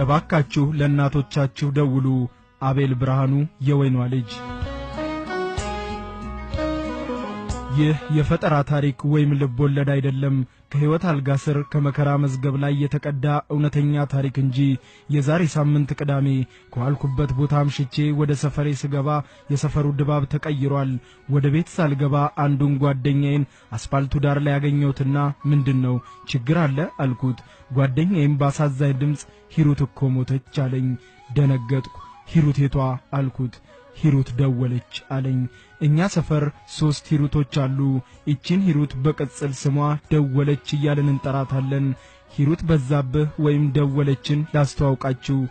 እባካችሁ ለእናቶቻችሁ ደውሉ። አቤል ብርሃኑ የወይኗ ልጅ። ይህ የፈጠራ ታሪክ ወይም ልቦለድ አይደለም። ከህይወት አልጋ ስር ከመከራ መዝገብ ላይ የተቀዳ እውነተኛ ታሪክ እንጂ። የዛሬ ሳምንት ቅዳሜ ከዋልኩበት ቦታ አምሽቼ ወደ ሰፈሬ ስገባ የሰፈሩ ድባብ ተቀይሯል። ወደ ቤት ሳልገባ አንዱን ጓደኛዬን አስፋልቱ ዳር ላይ ያገኘሁትና ምንድነው ችግር አለ አልኩት። ጓደኛዬም ባሳዛኝ ድምጽ ሂሩት እኮ ሞተች አለኝ። ደነገጥኩ። ሂሩቴቷ አልኩት። ሂሩት ደወለች አለኝ። እኛ ሰፈር 3 ሂሩቶች አሉ። እቺን ሂሩት በቅጽል ስሟ ደወለች እያልን እንጠራታለን። ሂሩት በዛብህ ወይም ደወለችን ላስተዋውቃችሁ።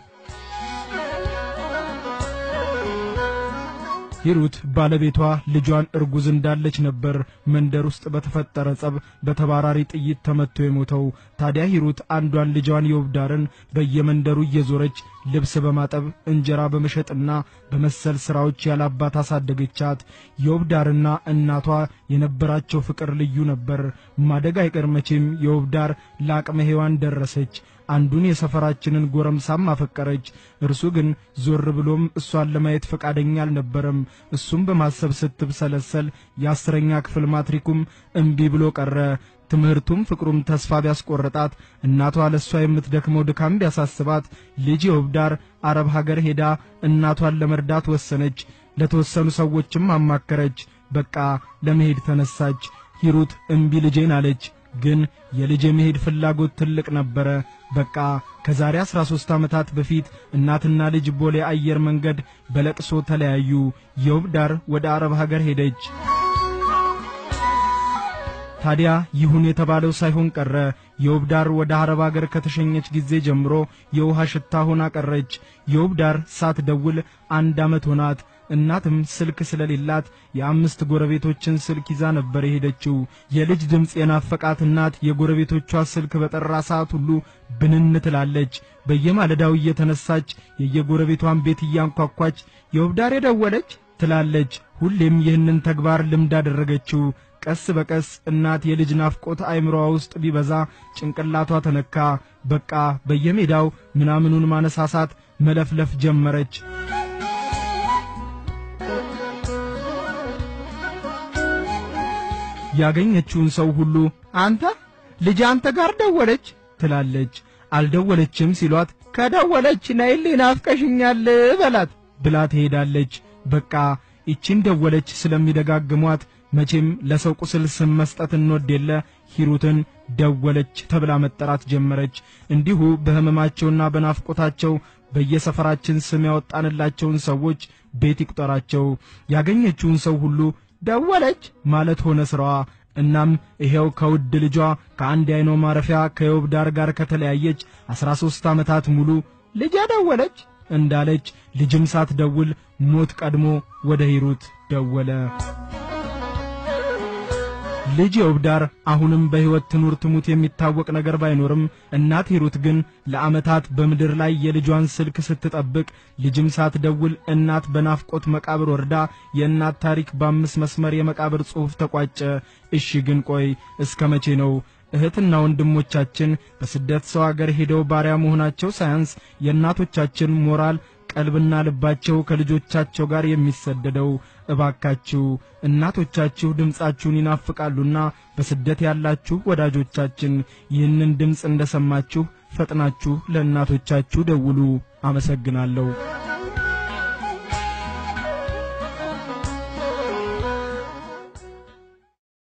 ሂሩት ባለቤቷ ልጇን እርጉዝ እንዳለች ነበር መንደር ውስጥ በተፈጠረ ጸብ በተባራሪ ጥይት ተመቶ የሞተው። ታዲያ ሂሩት አንዷን ልጇን የውብዳርን በየመንደሩ እየዞረች ልብስ በማጠብ እንጀራ በመሸጥና በመሰል ስራዎች ያላባት አሳደገቻት። የውብዳርና እናቷ የነበራቸው ፍቅር ልዩ ነበር። ማደግ አይቀርመችም። የውብዳር ለአቅመ ሔዋን ደረሰች። አንዱን የሰፈራችንን ጎረምሳም አፈቀረች። እርሱ ግን ዞር ብሎም እሷን ለማየት ፈቃደኛ አልነበረም። እሱም በማሰብ ስትብሰለሰል የ10ኛ ክፍል ማትሪኩም እምቢ ብሎ ቀረ። ትምህርቱም ፍቅሩም ተስፋ ቢያስቆርጣት እናቷ ለሷ የምትደክመው ድካም ቢያሳስባት ልጅ የውብዳር አረብ ሀገር ሄዳ እናቷን ለመርዳት ወሰነች። ለተወሰኑ ሰዎችም አማከረች። በቃ ለመሄድ ተነሳች። ሂሩት እምቢ ልጄን አለች። ግን የልጅ መሄድ ፍላጎት ትልቅ ነበር። በቃ ከዛሬ 13 ዓመታት በፊት እናትና ልጅ ቦሌ አየር መንገድ በለቅሶ ተለያዩ። የውብዳር ወደ አረብ ሀገር ሄደች። ታዲያ ይሁን የተባለው ሳይሆን ቀረ። የውብዳር ወደ አረብ ሀገር ከተሸኘች ጊዜ ጀምሮ የውሃ ሽታ ሆና ቀረች። የውብዳር ሳትደውል 1 ዓመት ሆናት። እናትም ስልክ ስለሌላት የ5 ጎረቤቶችን ስልክ ይዛ ነበር የሄደችው። የልጅ ድምጽ የናፈቃት እናት የጎረቤቶቿ ስልክ በጠራ ሰዓት ሁሉ ብንን ትላለች። በየማለዳው እየተነሳች የየጎረቤቷን ቤት እያንኳኳች የውብዳር ደወለች ትላለች። ሁሌም ይህንን ተግባር ልምድ አደረገችው። ቀስ በቀስ እናት የልጅ ናፍቆት አይምሮዋ ውስጥ ቢበዛ ጭንቅላቷ ተነካ። በቃ በየሜዳው ምናምኑን ማነሳሳት መለፍለፍ ጀመረች። ያገኘችውን ሰው ሁሉ አንተ ልጅ አንተ ጋር ደወለች ትላለች። አልደወለችም ሲሏት ከደወለች ነይልኝ ናፍቀሽኛል በላት ብላ ትሄዳለች። በቃ እቺን ደወለች ስለሚደጋግሟት መቼም ለሰው ቁስል ስም መስጠት እንወድ የለ ሂሩትን ደወለች ተብላ መጠራት ጀመረች። እንዲሁ በህመማቸውና በናፍቆታቸው በየሰፈራችን ስም ያወጣንላቸውን ሰዎች ቤት ይቁጠራቸው። ያገኘችውን ሰው ሁሉ ደወለች ማለት ሆነ ስራዋ። እናም ይሄው ከውድ ልጇ ከአንድ አይኖ ማረፊያ ከውብዳር ጋር ከተለያየች 13 ዓመታት ሙሉ ልጅ ደወለች እንዳለች ልጅም ሳትደውል ሞት ቀድሞ ወደ ሂሩት ደወለ። ልጅ የውብዳር አሁንም በህይወት ትኑር ትሙት የሚታወቅ ነገር ባይኖርም እናት ሂሩት ግን ለዓመታት በምድር ላይ የልጇን ስልክ ስትጠብቅ ልጅም ሳትደውል እናት በናፍቆት መቃብር ወርዳ የእናት ታሪክ በ5 መስመር የመቃብር ጽሑፍ ተቋጨ። እሺ ግን ቆይ እስከ መቼ ነው እህትና ወንድሞቻችን በስደት ሰው ሀገር ሄደው ባሪያ መሆናቸው ሳያንስ የእናቶቻችን ሞራል ቀልብና ልባቸው ከልጆቻቸው ጋር የሚሰደደው? እባካችሁ እናቶቻችሁ ድምጻችሁን ይናፍቃሉና በስደት ያላችሁ ወዳጆቻችን ይህንን ድምጽ እንደሰማችሁ ፈጥናችሁ ለእናቶቻችሁ ደውሉ። አመሰግናለሁ።